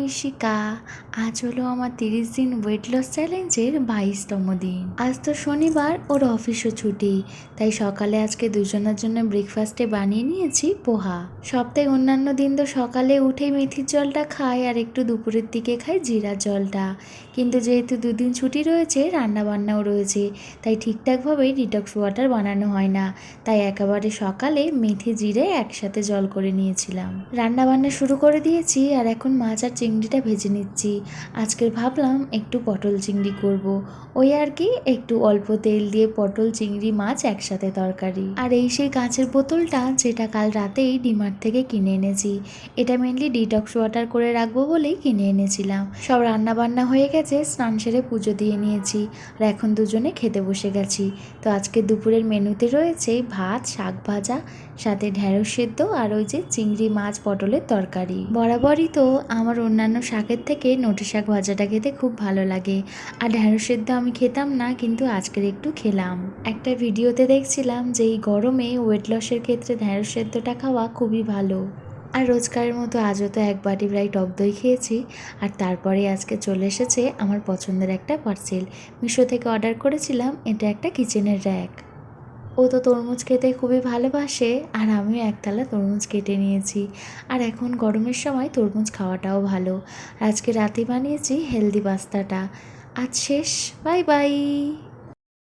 ঈশিকা। আজ হলো আমার 30 দিন ওয়েট লস চ্যালেঞ্জের 22তম দিন। আজ তো শনিবার, ওর অফিসও ছুটি, তাই সকালে আজকে দুজনের জন্য ব্রেকফাস্টে বানিয়ে নিয়েছি পোহা। সপ্তাহে অন্যান্য দিন তো সকালে উঠেই মেথির জলটা খাই আর একটু দুপুরের দিকে খাই জিরার জলটা, কিন্তু যেহেতু দুদিন ছুটি রয়েছে, রান্নাবান্নাও রয়েছে, তাই ঠিকঠাকভাবে ডিটক্স ওয়াটার বানানো হয় না, তাই একেবারে সকালে মেথি জিরে একসাথে জল করে নিয়েছিলাম। রান্নাবান্না শুরু করে দিয়েছি আর এখন মাছ আর চিংড়িটা ভেজে নিচ্ছি। আজকের ভাবলাম একটু পটল চিংড়ি করব, ওই আর কি, একটু অল্প তেল দিয়ে পটল চিংড়ি মাছ একসাথে তরকারি। আর এই সেই কাঁচের বোতলটা যেটা কাল রাতেই ডিমার্ট থেকে কিনে এনেছি, এটা মেনলি ডিটক্স ওয়াটার করে রাখবো বলেই কিনে এনেছিলাম। সব রান্নাবান্না হয়ে গেছে, স্নান সেরে পুজো দিয়ে নিয়েছি আর এখন দুজনে খেতে বসে গেছি। তো আজকে দুপুরের মেনুতে রয়েছে ভাত, শাক ভাজা, সাথে ঢেঁড়স সেদ্ধ আর ওই যে চিংড়ি মাছ পটলের তরকারি। বরাবরই তো আমার অন্যান্য শাকের থেকে নোটে শাক ভাজাটা খেতে খুব ভালো লাগে, আর ঢেঁড়স সেদ্ধ আমি খেতাম না, কিন্তু আজকের একটু খেলাম। একটা ভিডিওতে দেখছিলাম যে এই গরমে ওয়েট লসের ক্ষেত্রে ঢেঁড়স সেদ্ধটা খাওয়া খুবই ভালো। আর রোজকারের মতো আজও তো এক বাটি প্রায় টক দই খেয়েছি। আর তারপরে আজকে চলে এসেছে আমার পছন্দের একটা পার্সেল, মিশো থেকে অর্ডার করেছিলাম। এটা একটা কিচেনের র্যাক। ও তো তরমুজ খেতে খুবই ভালোবাসে, আর আমিও একতলা তরমুজ কেটে নিয়েছি। আর এখন গরমের সময় তরমুজ খাওয়াটাও ভালো। আজকে রাতে বানিয়েছি হেলদি পাস্তাটা। আজ শেষ, বাই বাই।